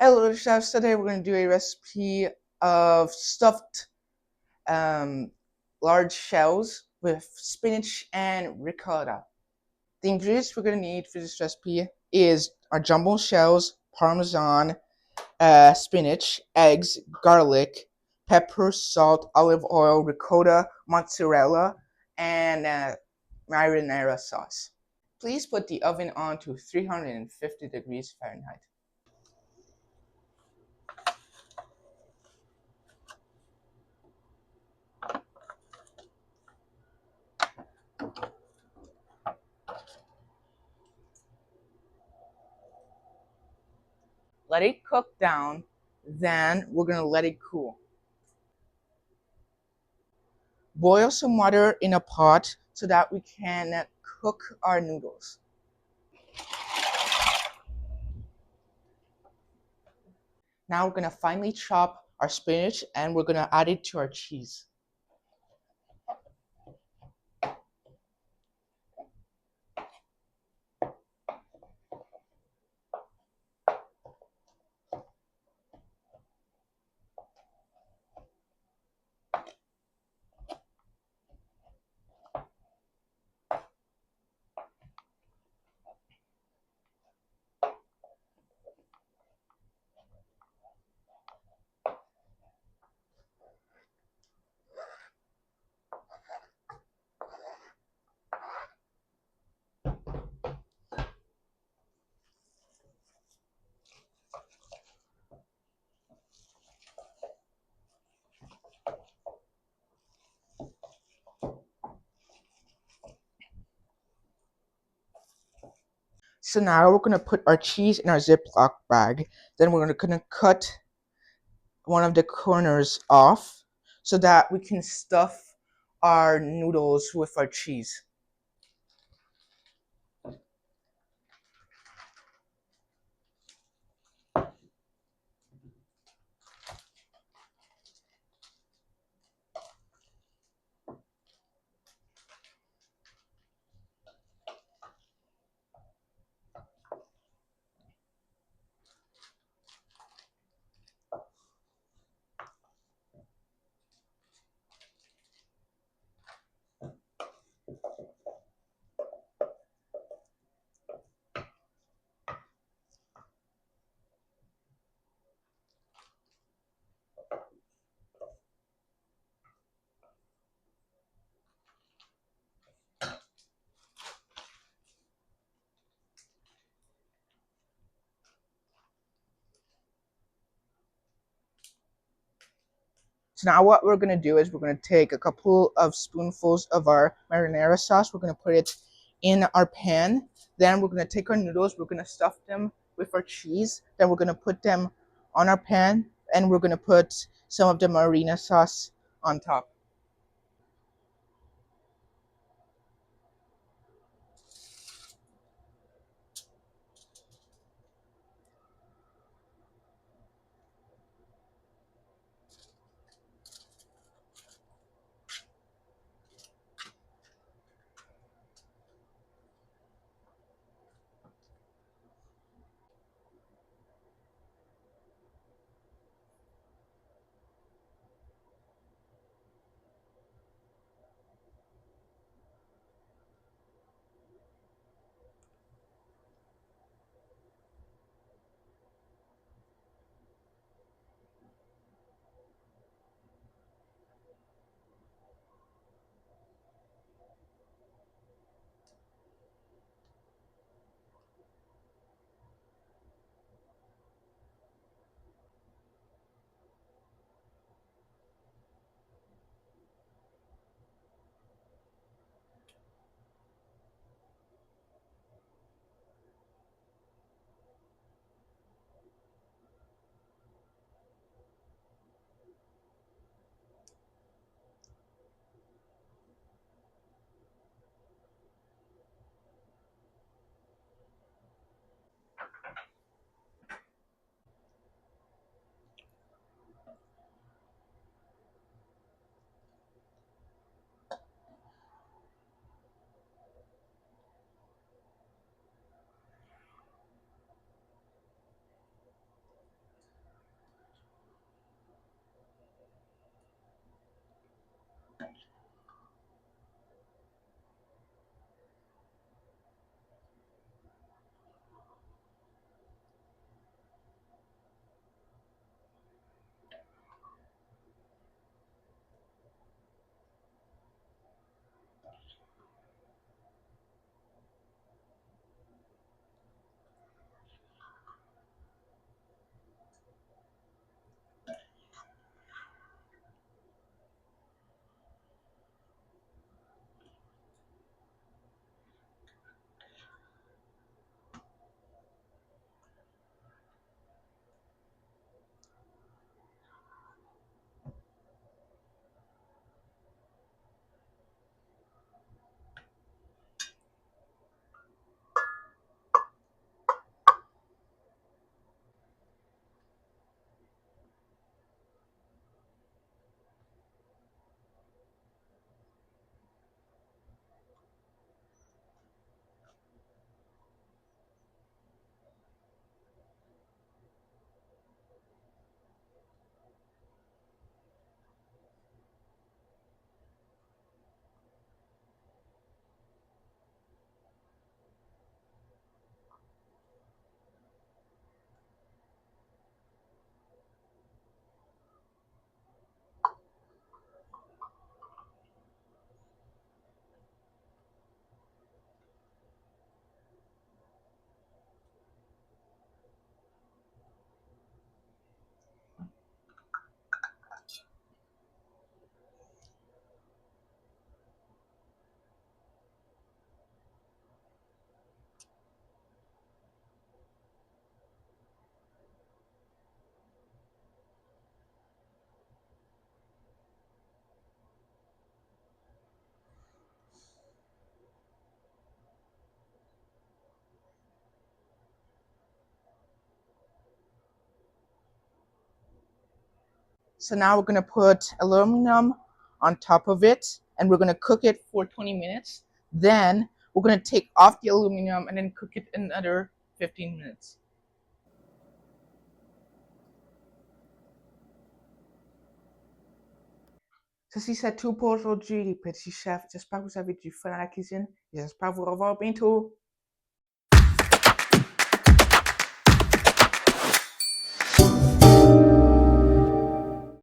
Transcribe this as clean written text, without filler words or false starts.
Hello, chefs. Today we're going to do a recipe of stuffed um, large shells with spinach and ricotta. The ingredients we're going to need for this recipe is our jumbo shells, parmesan, spinach, eggs, garlic, pepper, salt, olive oil, ricotta, mozzarella, and marinara sauce. Please put the oven on to 350 degrees Fahrenheit. Let it cook down, then we're gonna let it cool. Boil some water in a pot so that we can cook our noodles. Now we're gonna finely chop our spinach and we're gonna add it to our cheese. So now we're gonna put our cheese in our Ziploc bag. Then we're gonna cut one of the corners off so that we can stuff our noodles with our cheese. So now what we're gonna do is we're gonna take a couple of spoonfuls of our marinara sauce. We're gonna put it in our pan. Then we're gonna take our noodles. We're gonna stuff them with our cheese. Then we're gonna put them on our pan, and we're gonna put some of the marinara sauce on top. So now we're gonna put aluminum on top of it and we're gonna cook it for 20 minutes. Then we're gonna take off the aluminum and then cook it another 15 minutes. Ceci, c'est tout pour aujourd'hui, les petits chefs. J'espère que vous avez du fun à la cuisine et j'espère vous revoir bientôt.